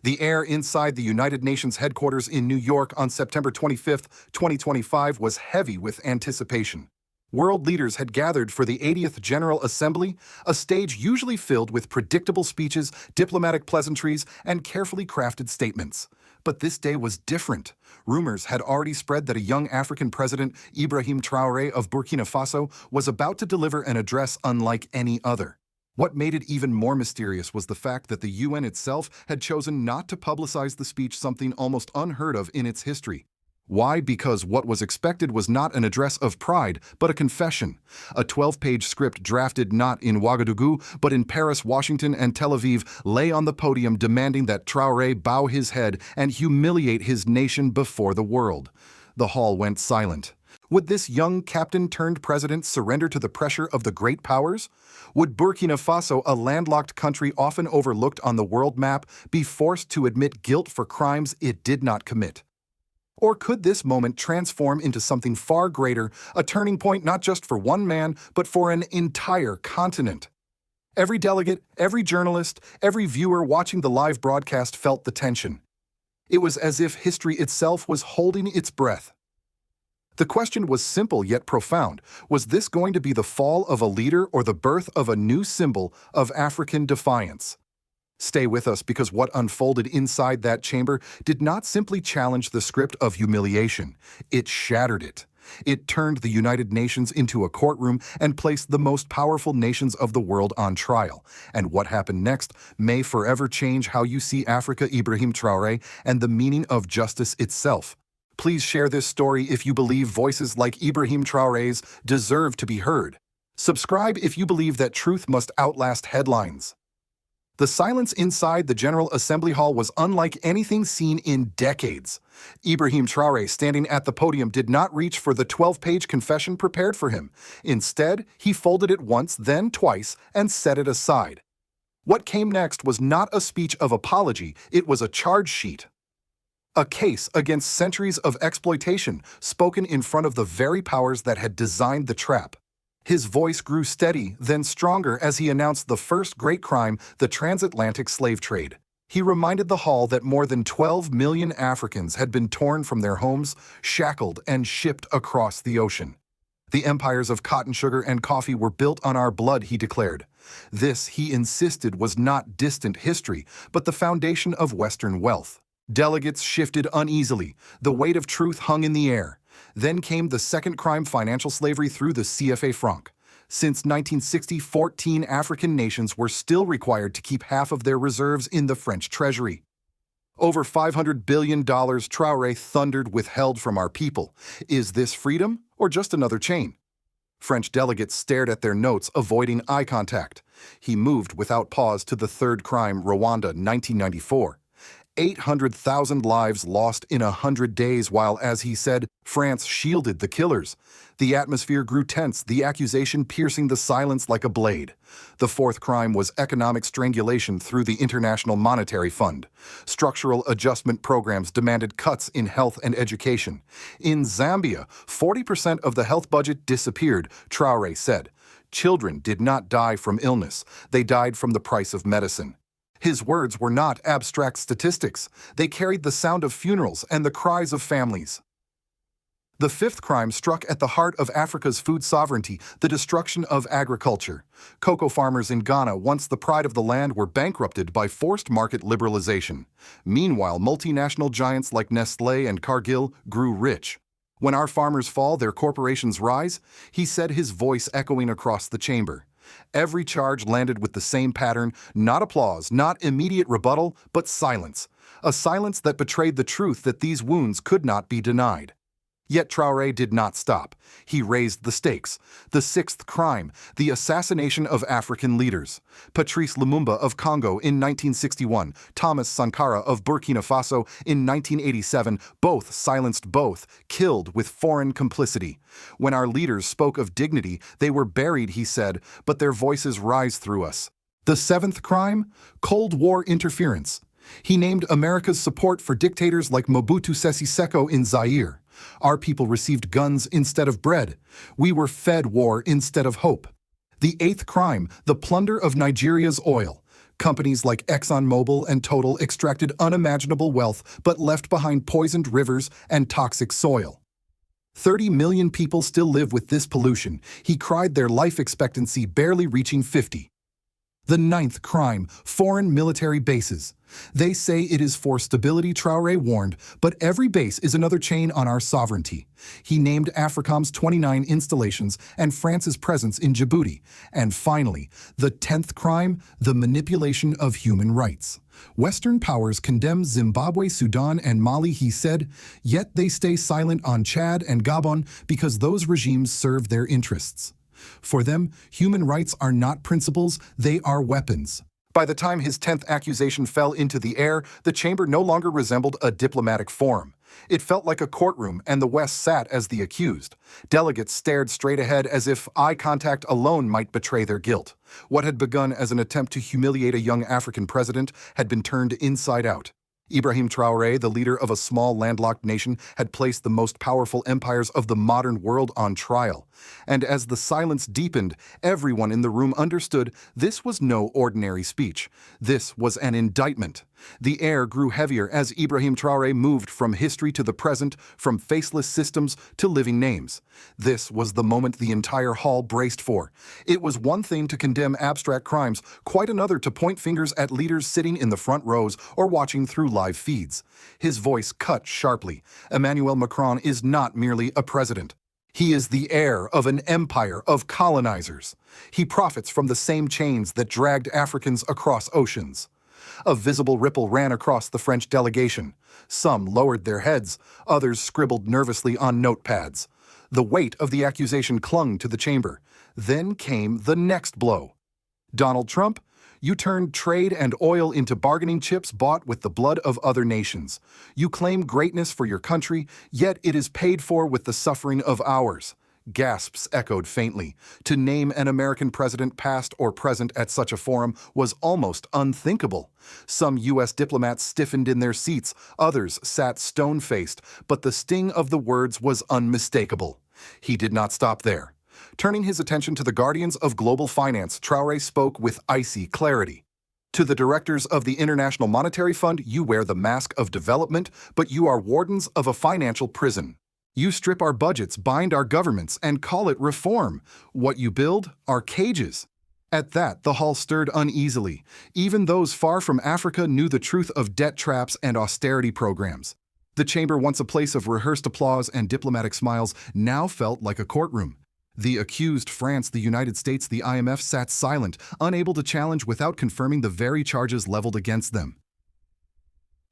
The air inside the United Nations headquarters in New York on September 25, 2025 was heavy with anticipation. World leaders had gathered for the 80th General Assembly, a stage usually filled with predictable speeches, diplomatic pleasantries, and carefully crafted statements. But this day was different. Rumors had already spread that a young African president, Ibrahim Traoré of Burkina Faso, was about to deliver an address unlike any other. What made it even more mysterious was the fact that the UN itself had chosen not to publicize the speech, something almost unheard of in its history. Why? Because what was expected was not an address of pride, but a confession. A 12-page script drafted not in Ouagadougou, but in Paris, Washington, and Tel Aviv lay on the podium demanding that Traoré bow his head and humiliate his nation before the world. The hall went silent. Would this young captain-turned-president surrender to the pressure of the great powers? Would Burkina Faso, a landlocked country often overlooked on the world map, be forced to admit guilt for crimes it did not commit? Or could this moment transform into something far greater, a turning point not just for one man, but for an entire continent? Every delegate, every journalist, every viewer watching the live broadcast felt the tension. It was as if history itself was holding its breath. The question was simple yet profound. Was this going to be the fall of a leader or the birth of a new symbol of African defiance? Stay with us, because what unfolded inside that chamber did not simply challenge the script of humiliation. It shattered it. It turned the United Nations into a courtroom and placed the most powerful nations of the world on trial. And what happened next may forever change how you see Africa, Ibrahim Traoré, and the meaning of justice itself. Please share this story if you believe voices like Ibrahim Traoré's deserve to be heard. Subscribe if you believe that truth must outlast headlines. The silence inside the General Assembly Hall was unlike anything seen in decades. Ibrahim Traoré, standing at the podium, did not reach for the 12-page confession prepared for him. Instead, he folded it once, then twice, and set it aside. What came next was not a speech of apology, it was a charge sheet. A case against centuries of exploitation, spoken in front of the very powers that had designed the trap. His voice grew steady, then stronger as he announced the first great crime, the transatlantic slave trade. He reminded the hall that more than 12 million Africans had been torn from their homes, shackled, and shipped across the ocean. The empires of cotton, sugar, and coffee were built on our blood, he declared. This, he insisted, was not distant history, but the foundation of Western wealth. Delegates shifted uneasily. The weight of truth hung in the air. Then came the second crime, financial slavery through the CFA franc. Since 1960, 14 African nations were still required to keep half of their reserves in the French treasury. Over $500 billion, Traoré thundered, withheld from our people. Is this freedom or just another chain? French delegates stared at their notes, avoiding eye contact. He moved without pause to the third crime, Rwanda, 1994. 800,000 lives lost in 100 days while, as he said, France shielded the killers. The atmosphere grew tense, the accusation piercing the silence like a blade. The fourth crime was economic strangulation through the International Monetary Fund. Structural adjustment programs demanded cuts in health and education. In Zambia, 40% of the health budget disappeared, Traoré said. Children did not die from illness. They died from the price of medicine. His words were not abstract statistics. They carried the sound of funerals and the cries of families. The fifth crime struck at the heart of Africa's food sovereignty, the destruction of agriculture. Cocoa farmers in Ghana, once the pride of the land, were bankrupted by forced market liberalization. Meanwhile, multinational giants like Nestlé and Cargill grew rich. When our farmers fall, their corporations rise, he said, his voice echoing across the chamber. Every charge landed with the same pattern, not applause, not immediate rebuttal, but silence. A silence that betrayed the truth that these wounds could not be denied. Yet Traoré did not stop. He raised the stakes. The sixth crime, the assassination of African leaders. Patrice Lumumba of Congo in 1961, Thomas Sankara of Burkina Faso in 1987, both silenced, both killed with foreign complicity. When our leaders spoke of dignity, they were buried, he said, but their voices rise through us. The seventh crime, Cold War interference. He named America's support for dictators like Mobutu Sese Seko in Zaire. Our people received guns instead of bread. We were fed war instead of hope. The eighth crime, the plunder of Nigeria's oil. Companies like ExxonMobil and Total extracted unimaginable wealth but left behind poisoned rivers and toxic soil. 30 million people still live with this pollution, he cried, their life expectancy barely reaching 50. The ninth crime, foreign military bases. They say it is for stability, Traore warned, but every base is another chain on our sovereignty. He named AFRICOM's 29 installations and France's presence in Djibouti. And finally, the 10th crime, the manipulation of human rights. Western powers condemn Zimbabwe, Sudan, and Mali, he said, yet they stay silent on Chad and Gabon because those regimes serve their interests. For them, human rights are not principles, they are weapons. By the time his 10th accusation fell into the air, the chamber no longer resembled a diplomatic forum. It felt like a courtroom, and the West sat as the accused. Delegates stared straight ahead as if eye contact alone might betray their guilt. What had begun as an attempt to humiliate a young African president had been turned inside out. Ibrahim Traoré, the leader of a small landlocked nation, had placed the most powerful empires of the modern world on trial. And as the silence deepened, everyone in the room understood this was no ordinary speech. This was an indictment. The air grew heavier as Ibrahim Traoré moved from history to the present, from faceless systems to living names. This was the moment the entire hall braced for. It was one thing to condemn abstract crimes, quite another to point fingers at leaders sitting in the front rows or watching through live feeds. His voice cut sharply. Emmanuel Macron is not merely a president. He is the heir of an empire of colonizers. He profits from the same chains that dragged Africans across oceans. A visible ripple ran across the French delegation. Some lowered their heads, others scribbled nervously on notepads. The weight of the accusation clung to the chamber. Then came the next blow. Donald Trump, you turned trade and oil into bargaining chips bought with the blood of other nations. You claim greatness for your country, yet it is paid for with the suffering of ours. Gasps echoed faintly. To name an American president past or present at such a forum was almost unthinkable. Some U.S. diplomats stiffened in their seats, others sat stone-faced, but the sting of the words was unmistakable. He did not stop there. Turning his attention to the guardians of global finance, Traoré spoke with icy clarity. To the directors of the International Monetary Fund, you wear the mask of development, but you are wardens of a financial prison. You strip our budgets, bind our governments, and call it reform. What you build are cages. At that, the hall stirred uneasily. Even those far from Africa knew the truth of debt traps and austerity programs. The chamber, once a place of rehearsed applause and diplomatic smiles, now felt like a courtroom. The accused, France, the United States, the IMF, sat silent, unable to challenge without confirming the very charges leveled against them.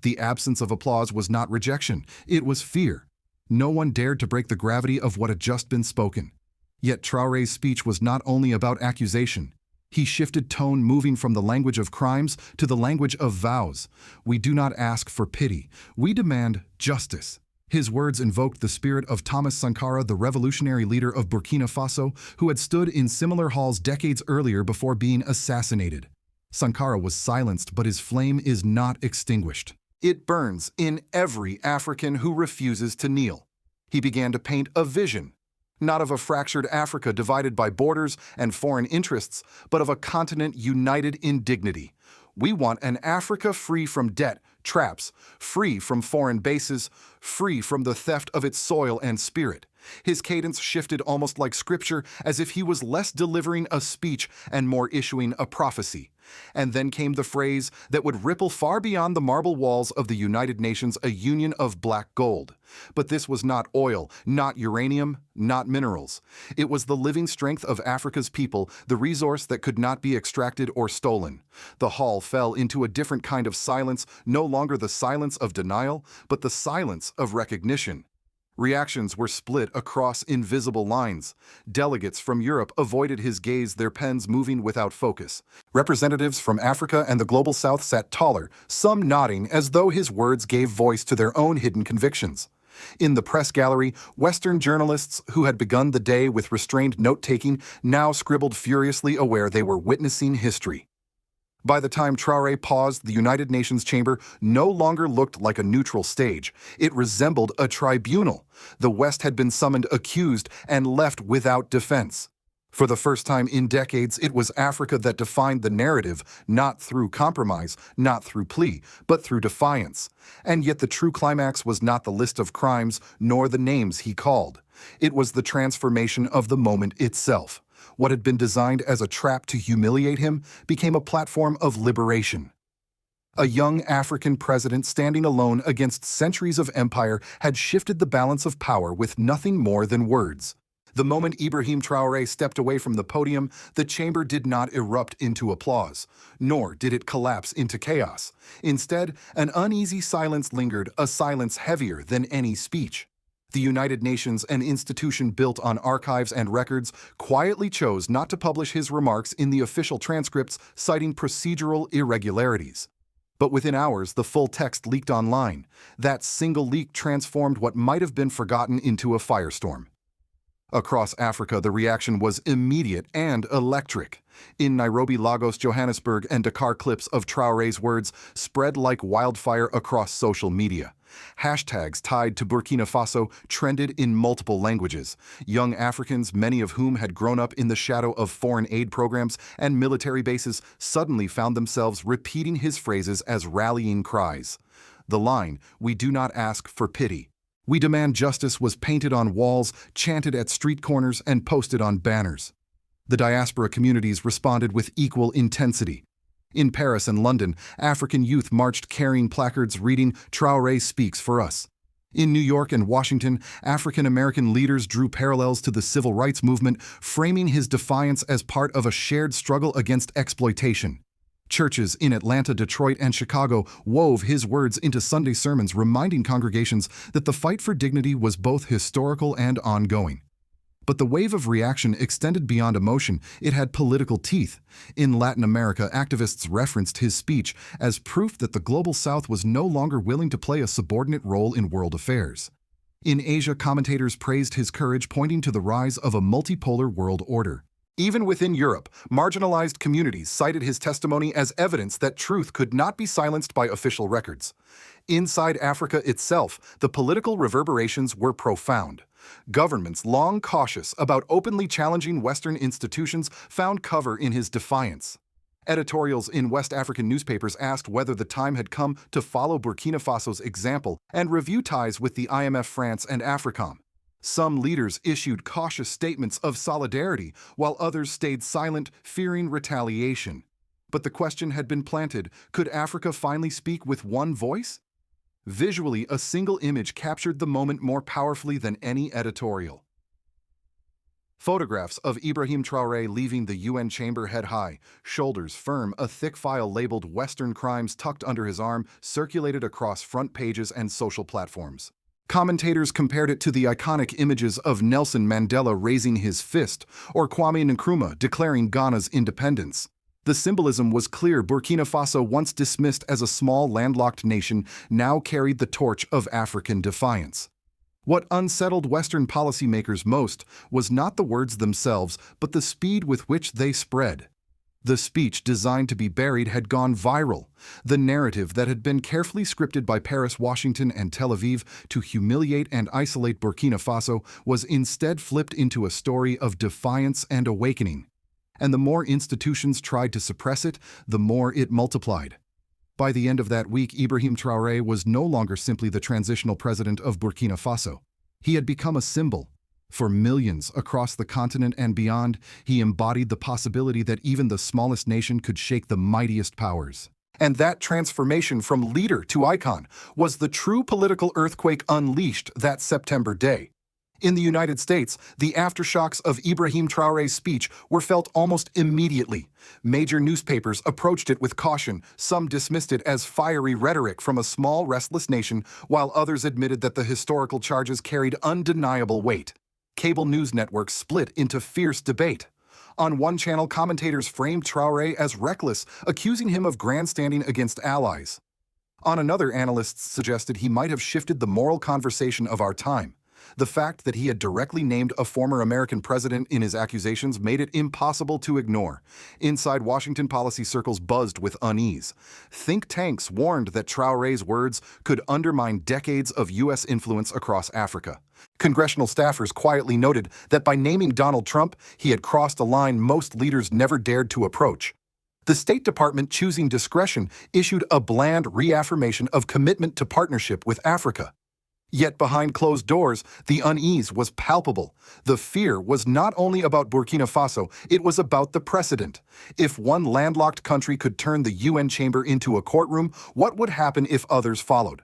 The absence of applause was not rejection, it was fear. No one dared to break the gravity of what had just been spoken. Yet Traoré's speech was not only about accusation. He shifted tone, moving from the language of crimes to the language of vows. We do not ask for pity. We demand justice. His words invoked the spirit of Thomas Sankara, the revolutionary leader of Burkina Faso, who had stood in similar halls decades earlier before being assassinated. Sankara was silenced, but his flame is not extinguished. It burns in every African who refuses to kneel. He began to paint a vision, not of a fractured Africa divided by borders and foreign interests, but of a continent united in dignity. We want an Africa free from debt, traps, free from foreign bases, free from the theft of its soil and spirit. His cadence shifted almost like scripture, as if he was less delivering a speech and more issuing a prophecy. And then came the phrase that would ripple far beyond the marble walls of the United Nations, a union of black gold. But this was not oil, not uranium, not minerals. It was the living strength of Africa's people, the resource that could not be extracted or stolen. The hall fell into a different kind of silence, no longer the silence of denial, but the silence of recognition. Reactions were split across invisible lines. Delegates from Europe avoided his gaze, their pens moving without focus. Representatives from Africa and the Global South sat taller, some nodding as though his words gave voice to their own hidden convictions. In the press gallery, Western journalists who had begun the day with restrained note-taking now scribbled furiously, aware they were witnessing history. By the time Traoré paused, the United Nations chamber no longer looked like a neutral stage. It resembled a tribunal. The West had been summoned, accused, and left without defense. For the first time in decades, it was Africa that defined the narrative, not through compromise, not through plea, but through defiance. And yet the true climax was not the list of crimes, nor the names he called. It was the transformation of the moment itself. What had been designed as a trap to humiliate him became a platform of liberation. A young African president standing alone against centuries of empire had shifted the balance of power with nothing more than words. The moment Ibrahim Traoré stepped away from the podium, the chamber did not erupt into applause, nor did it collapse into chaos. Instead, an uneasy silence lingered, a silence heavier than any speech. The United Nations, an institution built on archives and records, quietly chose not to publish his remarks in the official transcripts, citing procedural irregularities. But within hours, the full text leaked online. That single leak transformed what might have been forgotten into a firestorm. Across Africa, the reaction was immediate and electric. In Nairobi, Lagos, Johannesburg, and Dakar, clips of Traoré's words spread like wildfire across social media. Hashtags tied to Burkina Faso trended in multiple languages. Young Africans, many of whom had grown up in the shadow of foreign aid programs and military bases, suddenly found themselves repeating his phrases as rallying cries. The line, "We do not ask for pity. We demand justice," was painted on walls, chanted at street corners, and posted on banners. The diaspora communities responded with equal intensity. In Paris and London, African youth marched carrying placards reading, "Traoré speaks for us." In New York and Washington, African-American leaders drew parallels to the civil rights movement, framing his defiance as part of a shared struggle against exploitation. Churches in Atlanta, Detroit, and Chicago wove his words into Sunday sermons, reminding congregations that the fight for dignity was both historical and ongoing. But the wave of reaction extended beyond emotion. It had political teeth. In Latin America, activists referenced his speech as proof that the Global South was no longer willing to play a subordinate role in world affairs. In Asia, commentators praised his courage, pointing to the rise of a multipolar world order. Even within Europe, marginalized communities cited his testimony as evidence that truth could not be silenced by official records. Inside Africa itself, the political reverberations were profound. Governments, long cautious about openly challenging Western institutions, found cover in his defiance. Editorials in West African newspapers asked whether the time had come to follow Burkina Faso's example and review ties with the IMF, France, and AFRICOM. Some leaders issued cautious statements of solidarity, while others stayed silent, fearing retaliation. But the question had been planted: could Africa finally speak with one voice? Visually, a single image captured the moment more powerfully than any editorial. Photographs of Ibrahim Traoré leaving the UN chamber head high, shoulders firm, a thick file labeled "Western Crimes" tucked under his arm, circulated across front pages and social platforms. Commentators compared it to the iconic images of Nelson Mandela raising his fist or Kwame Nkrumah declaring Ghana's independence. The symbolism was clear. Burkina Faso, once dismissed as a small landlocked nation, now carried the torch of African defiance. What unsettled Western policymakers most was not the words themselves, but the speed with which they spread. The speech, designed to be buried, had gone viral. The narrative that had been carefully scripted by Paris, Washington, and Tel Aviv to humiliate and isolate Burkina Faso was instead flipped into a story of defiance and awakening. And the more institutions tried to suppress it, the more it multiplied. By the end of that week, Ibrahim Traoré was no longer simply the transitional president of Burkina Faso. He had become a symbol. For millions across the continent and beyond, he embodied the possibility that even the smallest nation could shake the mightiest powers. And that transformation from leader to icon was the true political earthquake unleashed that September day. In the United States, the aftershocks of Ibrahim Traoré's speech were felt almost immediately. Major newspapers approached it with caution. Some dismissed it as fiery rhetoric from a small, restless nation, while others admitted that the historical charges carried undeniable weight. Cable news networks split into fierce debate. On one channel, commentators framed Traoré as reckless, accusing him of grandstanding against allies. On another, analysts suggested he might have shifted the moral conversation of our time. The fact that he had directly named a former American president in his accusations made it impossible to ignore. Inside Washington, policy circles buzzed with unease. Think tanks warned that Traoré's words could undermine decades of U.S. influence across Africa. Congressional staffers quietly noted that by naming Donald Trump, he had crossed a line most leaders never dared to approach. The State Department, choosing discretion, issued a bland reaffirmation of commitment to partnership with Africa. Yet behind closed doors, the unease was palpable. The fear was not only about Burkina Faso, it was about the precedent. If one landlocked country could turn the UN chamber into a courtroom, what would happen if others followed?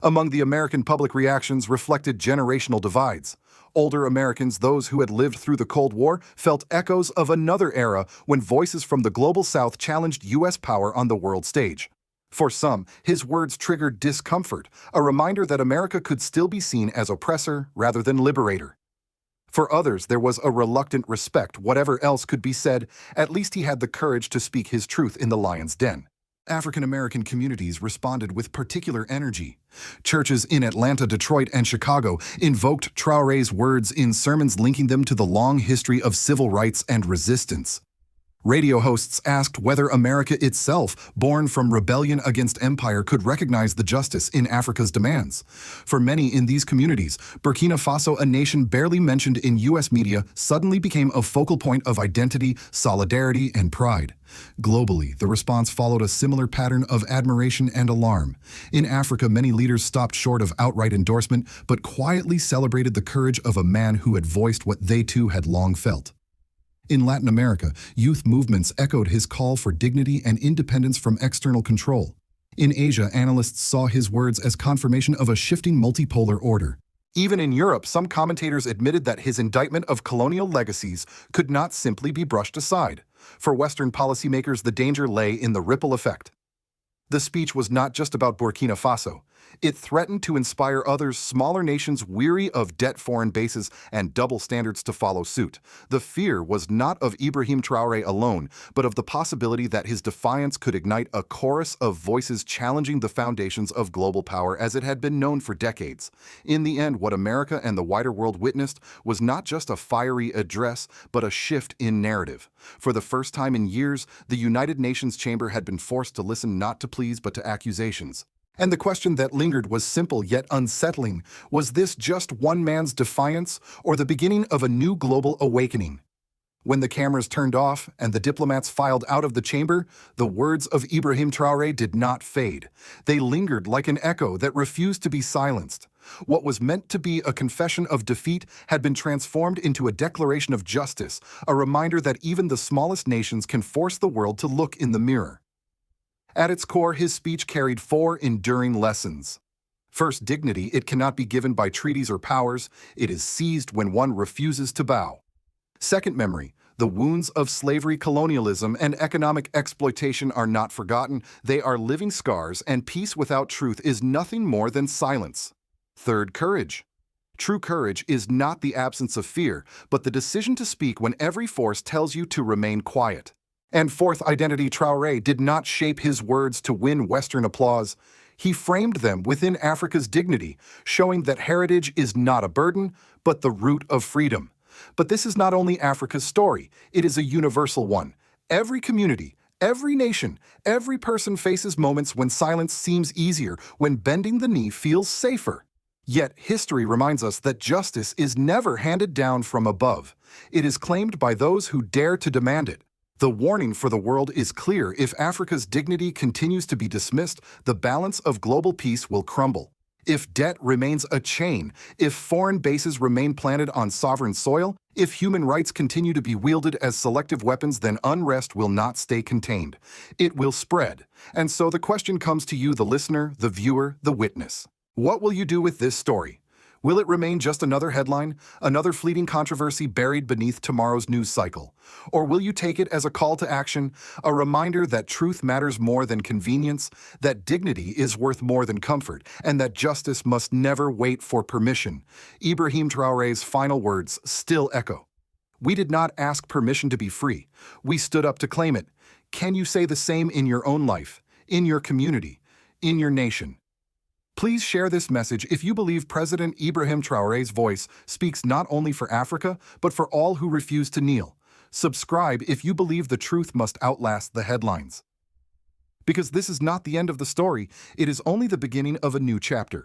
Among the American public, reactions reflected generational divides. Older Americans, those who had lived through the Cold War, felt echoes of another era when voices from the global South challenged U.S. power on the world stage. For some, his words triggered discomfort, a reminder that America could still be seen as oppressor rather than liberator. For others, there was a reluctant respect. Whatever else could be said, at least he had the courage to speak his truth in the lion's den. African-American communities responded with particular energy. Churches in Atlanta, Detroit, and Chicago invoked Traoré's words in sermons linking them to the long history of civil rights and resistance. Radio hosts asked whether America itself, born from rebellion against empire, could recognize the justice in Africa's demands. For many in these communities, Burkina Faso, a nation barely mentioned in U.S. media, suddenly became a focal point of identity, solidarity, and pride. Globally, the response followed a similar pattern of admiration and alarm. In Africa, many leaders stopped short of outright endorsement, but quietly celebrated the courage of a man who had voiced what they too had long felt. In Latin America, youth movements echoed his call for dignity and independence from external control. In Asia, analysts saw his words as confirmation of a shifting multipolar order. Even in Europe, some commentators admitted that his indictment of colonial legacies could not simply be brushed aside. For Western policymakers, the danger lay in the ripple effect. The speech was not just about Burkina Faso. It threatened to inspire others, smaller nations weary of debt, foreign bases, and double standards to follow suit. The fear was not of Ibrahim Traoré alone, but of the possibility that his defiance could ignite a chorus of voices challenging the foundations of global power as it had been known for decades. In the end, what America and the wider world witnessed was not just a fiery address, but a shift in narrative. For the first time in years, the United Nations chamber had been forced to listen not to pleas but to accusations. And the question that lingered was simple yet unsettling. Was this just one man's defiance or the beginning of a new global awakening? When the cameras turned off and the diplomats filed out of the chamber, the words of Ibrahim Traoré did not fade. They lingered like an echo that refused to be silenced. What was meant to be a confession of defeat had been transformed into a declaration of justice, a reminder that even the smallest nations can force the world to look in the mirror. At its core, his speech carried 4 enduring lessons. First, dignity. It cannot be given by treaties or powers. It is seized when one refuses to bow. Second, memory. The wounds of slavery, colonialism, and economic exploitation are not forgotten. They are living scars, and peace without truth is nothing more than silence. Third, courage. True courage is not the absence of fear, but the decision to speak when every force tells you to remain quiet. And fourth, identity. Traoré did not shape his words to win Western applause. He framed them within Africa's dignity, showing that heritage is not a burden, but the root of freedom. But this is not only Africa's story, it is a universal one. Every community, every nation, every person faces moments when silence seems easier, when bending the knee feels safer. Yet history reminds us that justice is never handed down from above. It is claimed by those who dare to demand it. The warning for the world is clear. If Africa's dignity continues to be dismissed, the balance of global peace will crumble. If debt remains a chain, if foreign bases remain planted on sovereign soil, if human rights continue to be wielded as selective weapons, then unrest will not stay contained. It will spread. And so the question comes to you, the listener, the viewer, the witness. What will you do with this story? Will it remain just another headline, another fleeting controversy buried beneath tomorrow's news cycle? Or will you take it as a call to action, a reminder that truth matters more than convenience, that dignity is worth more than comfort, and that justice must never wait for permission? Ibrahim Traoré's final words still echo. We did not ask permission to be free. We stood up to claim it. Can you say the same in your own life, in your community, in your nation? Please share this message if you believe President Ibrahim Traoré's voice speaks not only for Africa, but for all who refuse to kneel. Subscribe if you believe the truth must outlast the headlines. Because this is not the end of the story, it is only the beginning of a new chapter.